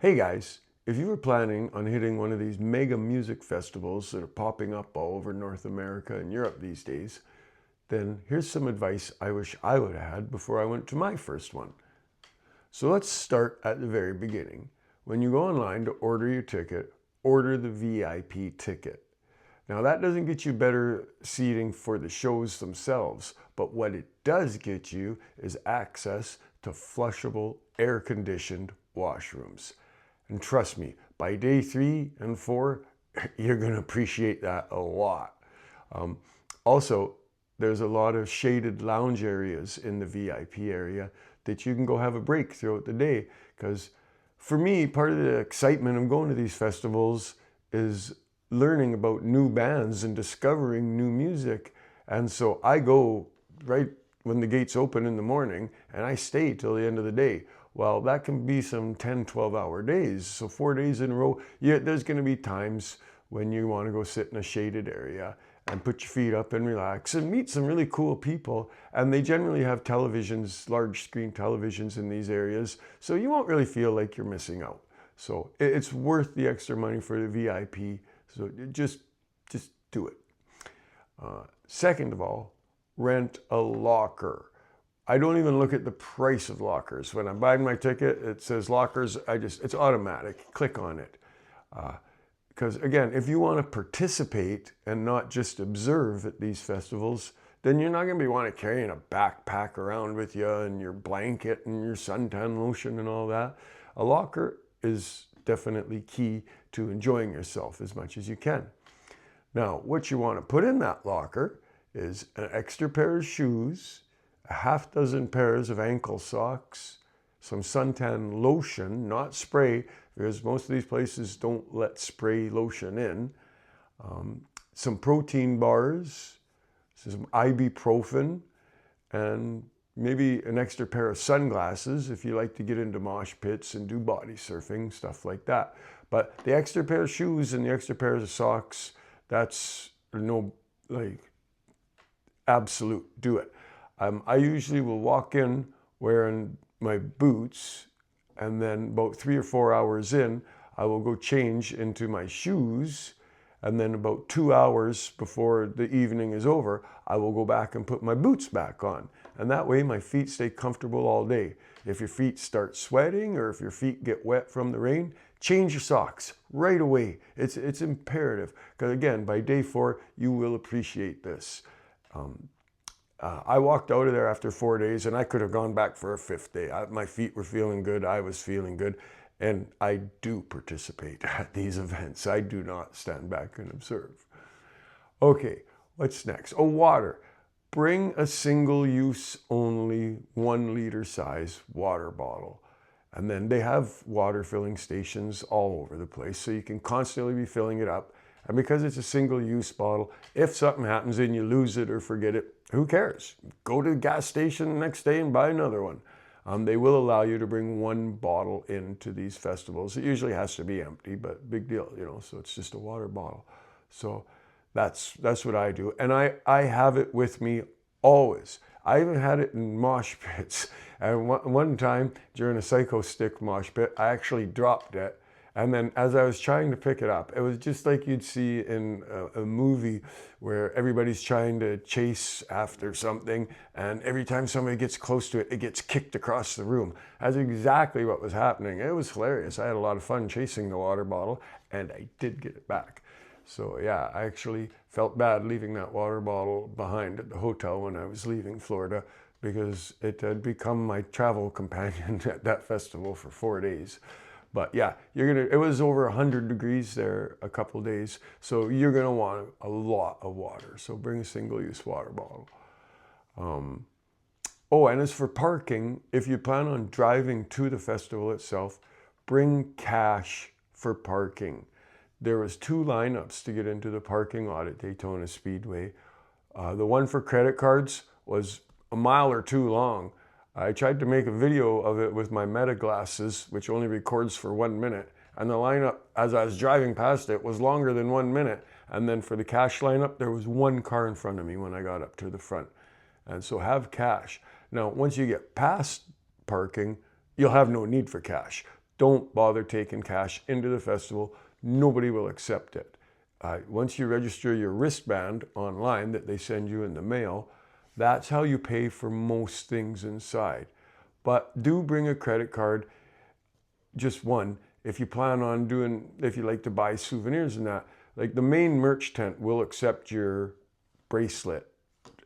Hey guys, if you were planning on hitting one of these mega music festivals that are popping up all over North America and Europe these days, then here's some advice I wish I would have had before I went to my first one. So let's start at the very beginning. When you go online to order your ticket, order the VIP ticket. Now that doesn't get you better seating for the shows themselves, but what it does get you is access to flushable, air-conditioned washrooms. And trust me, by day 3 and 4, you're going to appreciate that a lot. Also, there's a lot of shaded lounge areas in the VIP area that you can go have a break throughout the day. Because for me, part of the excitement of going to these festivals is learning about new bands and discovering new music. And so I go right when the gates open in the morning and I stay till the end of the day. Well, that can be some 10, 12-hour days. So 4 days in a row, there's going to be times when you want to go sit in a shaded area and put your feet up and relax and meet some really cool people. And they generally have televisions, large screen televisions in these areas. So you won't really feel like you're missing out. So it's worth the extra money for the VIP. So just do it. Second of all, rent a locker. I don't even look at the price of lockers. When I'm buying my ticket, it says lockers, it's automatic, click on it. Because again, if you want to participate and not just observe at these festivals, then you're not going to be wanting to carry a backpack around with you and your blanket and your suntan lotion and all that. A locker is definitely key to enjoying yourself as much as you can. Now, what you want to put in that locker is an extra pair of shoes, a half dozen pairs of ankle socks, some suntan lotion, not spray, because most of these places don't let spray lotion in, some protein bars, some ibuprofen, and maybe an extra pair of sunglasses if you like to get into mosh pits and do body surfing, stuff like that. But the extra pair of shoes and the extra pairs of socks, that's absolute, do it. I usually will walk in wearing my boots, and then about 3 or 4 hours in, I will go change into my shoes, and then about 2 hours before the evening is over, I will go back and put my boots back on. And that way my feet stay comfortable all day. If your feet start sweating or if your feet get wet from the rain, change your socks right away. It's imperative, because again, by day 4, you will appreciate this. I walked out of there after 4 days and I could have gone back for a 5th day. My feet were feeling good, I was feeling good, and I do participate at these events. I do not stand back and observe. Okay, what's next? Oh, water. Bring a single-use only 1 liter size water bottle. And then they have water filling stations all over the place, so you can constantly be filling it up. And because it's a single-use bottle, if something happens and you lose it or forget it, who cares? Go to the gas station the next day and buy another one. They will allow you to bring 1 bottle into these festivals. It usually has to be empty, but big deal, so it's just a water bottle. So that's what I do. And I have it with me always. I even had it in mosh pits. And one time during a Psycho Stick mosh pit, I actually dropped it. And then as I was trying to pick it up, it was just like you'd see in a movie where everybody's trying to chase after something, and every time somebody gets close to it, it gets kicked across the room. That's exactly what was happening. It was hilarious. I had a lot of fun chasing the water bottle, and I did get it back. So yeah, I actually felt bad leaving that water bottle behind at the hotel when I was leaving Florida, because it had become my travel companion at that festival for 4 days. But yeah, it was over 100 degrees there a couple days, so you're gonna want a lot of water. So bring a single-use water bottle. Oh, and as for parking, if you plan on driving to the festival itself, bring cash for parking. There was 2 lineups to get into the parking lot at Daytona Speedway. The one for credit cards was a mile or 2 long. I tried to make a video of it with my Meta glasses, which only records for 1 minute. And the lineup, as I was driving past it, was longer than 1 minute. And then for the cash lineup, there was 1 car in front of me when I got up to the front. And so have cash. Now, once you get past parking, you'll have no need for cash. don't bother taking cash into the festival. Nobody will accept it. Once you register your wristband online that they send you in the mail, that's how you pay for most things inside. But do bring a credit card, just one, if you plan on if you like to buy souvenirs and that. Like the main merch tent will accept your bracelet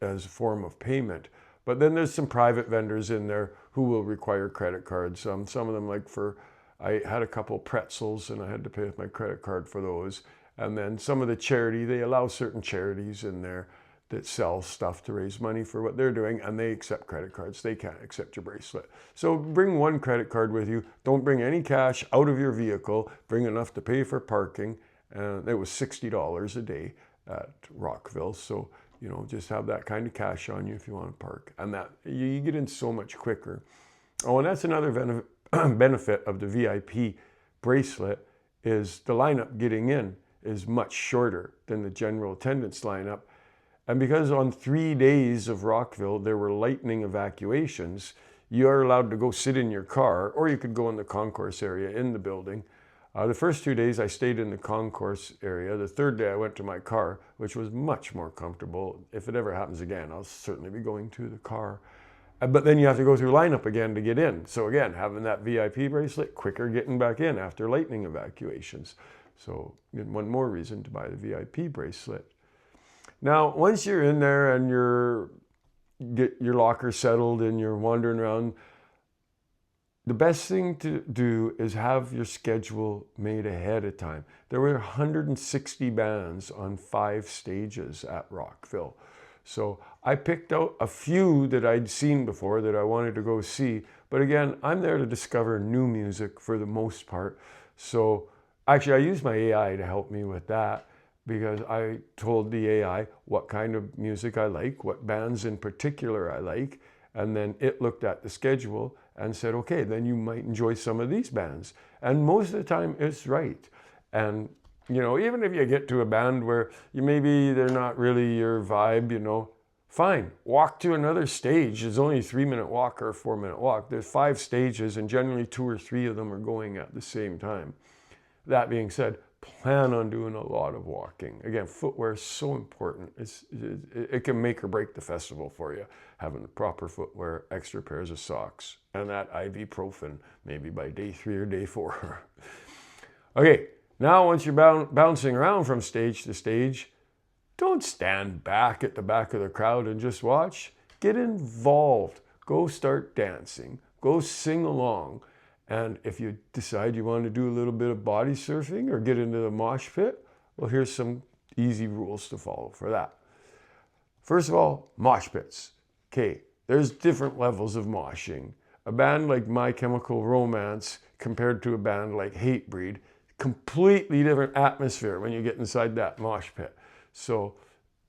as a form of payment. But then there's some private vendors in there who will require credit cards. Some of them, like I had a couple pretzels and I had to pay with my credit card for those. And then some of the charity, they allow certain charities in there that sell stuff to raise money for what they're doing, and they accept credit cards. They can't accept your bracelet. So bring one credit card with you. Don't bring any cash out of your vehicle. Bring enough to pay for parking. And it was $60 a day at Rockville. So, you know, just have that kind of cash on you if you want to park. And that you get in so much quicker. Oh, and that's another benefit of the VIP bracelet is the lineup getting in is much shorter than the general attendance lineup. And because on 3 days of Rockville, there were lightning evacuations, you are allowed to go sit in your car, or you could go in the concourse area in the building. The first 2 days I stayed in the concourse area. The third day I went to my car, which was much more comfortable. If it ever happens again, I'll certainly be going to the car. But then you have to go through lineup again to get in. So again, having that VIP bracelet, quicker getting back in after lightning evacuations. So one more reason to buy the VIP bracelet. Now, once you're in there and get your locker settled and you're wandering around, the best thing to do is have your schedule made ahead of time. There were 160 bands on 5 stages at Rockville. So I picked out a few that I'd seen before that I wanted to go see. But again, I'm there to discover new music for the most part. So actually, I used my AI to help me with that, because I told the AI what kind of music I like, what bands in particular I like, and then it looked at the schedule and said, okay, then you might enjoy some of these bands. And most of the time it's right. And, you know, even if you get to a band where maybe they're not really your vibe, you know, fine, walk to another stage. It's only a 3-minute walk or a 4-minute walk. There's 5 stages and generally 2 or 3 of them are going at the same time. That being said, plan on doing a lot of walking. Again, footwear is so important. It can make or break the festival for you. Having the proper footwear, extra pairs of socks, and that ibuprofen, maybe by day 3 or day 4. Okay, now once you're bouncing around from stage to stage, don't stand back at the back of the crowd and just watch. Get involved. Go start dancing. Go sing along. And if you decide you want to do a little bit of body surfing or get into the mosh pit, well, here's some easy rules to follow for that. First of all, mosh pits. Okay, there's different levels of moshing. A band like My Chemical Romance compared to a band like Hatebreed, completely different atmosphere when you get inside that mosh pit. So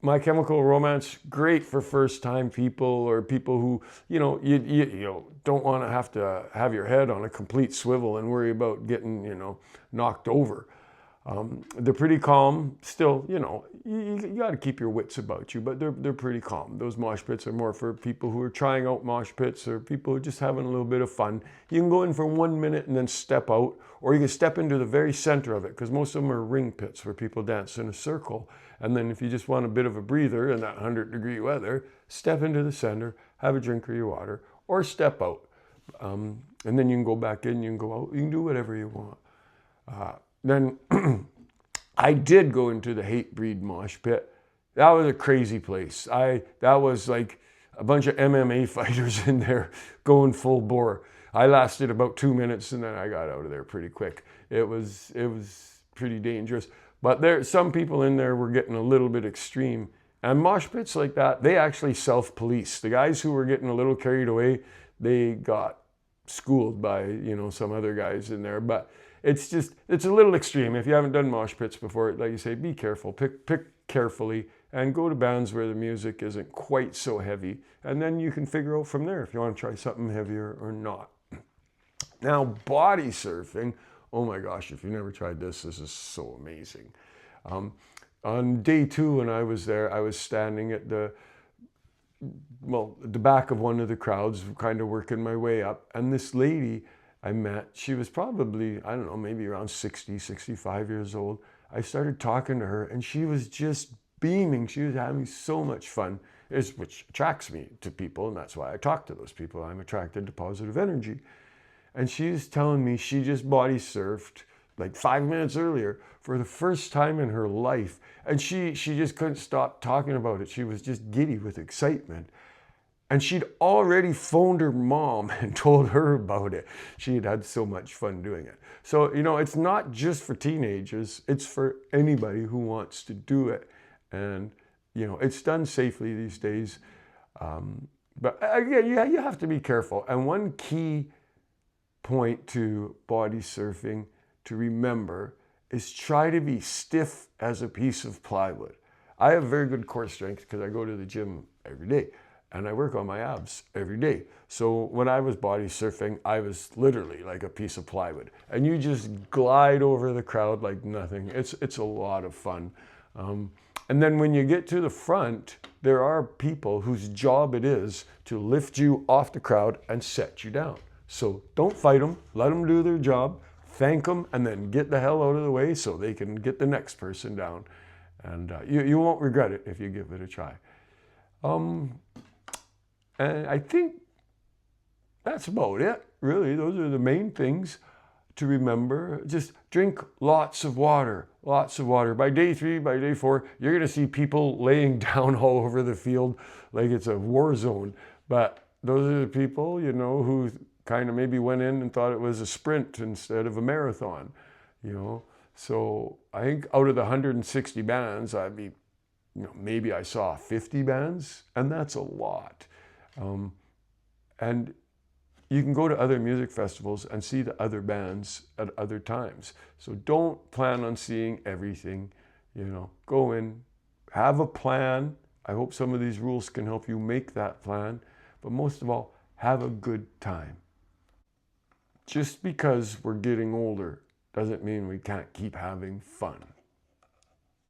My Chemical Romance, great for first-time people or people who, you know, don't want to have your head on a complete swivel and worry about getting, you know, knocked over. They're pretty calm. Still, you know, you got to keep your wits about you, but they're pretty calm. Those mosh pits are more for people who are trying out mosh pits or people who are just having a little bit of fun. You can go in for 1 minute and then step out, or you can step into the very center of it, because most of them are ring pits where people dance in a circle. And then if you just want a bit of a breather in that 100-degree weather, step into the center, have a drink of your water, or step out. And then you can go back in, you can go out, you can do whatever you want. Then I did go into the Hatebreed mosh pit. That was a crazy place. That was like a bunch of MMA fighters in there going full bore. I lasted about 2 minutes and then I got out of there pretty quick. It was pretty dangerous. But some people in there were getting a little bit extreme. And mosh pits like that, they actually self-police. The guys who were getting a little carried away, they got schooled by, you know, some other guys in there. But it's a little extreme. If you haven't done mosh pits before, like you say, be careful. Pick carefully and go to bands where the music isn't quite so heavy. And then you can figure out from there if you want to try something heavier or not. Now, body surfing. Oh my gosh, if you've never tried this, this is so amazing. On day 2 when I was there, I was standing at the back of one of the crowds, kind of working my way up. And this lady I met, she was probably, I don't know, maybe around 60, 65 years old. I started talking to her and she was just beaming. She was having so much fun, which attracts me to people, and that's why I talk to those people. I'm attracted to positive energy. And she's telling me she just body surfed like 5 minutes earlier for the first time in her life. And she just couldn't stop talking about it. She was just giddy with excitement. And she'd already phoned her mom and told her about it. She had had so much fun doing it. So, you know, it's not just for teenagers, it's for anybody who wants to do it. And, you know, it's done safely these days. But again, you have to be careful. And one key point to body surfing to remember is try to be stiff as a piece of plywood. I have very good core strength because I go to the gym every day. And I work on my abs every day. So when I was body surfing, I was literally like a piece of plywood. And you just glide over the crowd like nothing. It's a lot of fun. And then when you get to the front, there are people whose job it is to lift you off the crowd and set you down. So don't fight them. Let them do their job. Thank them, and then get the hell out of the way so they can get the next person down. And you won't regret it if you give it a try. And I think that's about it, really. Those are the main things to remember. Just drink lots of water, lots of water. By day 3, by day 4, you're going to see people laying down all over the field like it's a war zone. But those are the people, you know, who kind of maybe went in and thought it was a sprint instead of a marathon, you know. So I think out of the 160 bands, maybe I saw 50 bands, and that's a lot. And you can go to other music festivals and see the other bands at other times. So don't plan on seeing everything, you know. Go in, have a plan. I hope some of these rules can help you make that plan. But most of all, have a good time. Just because we're getting older doesn't mean we can't keep having fun.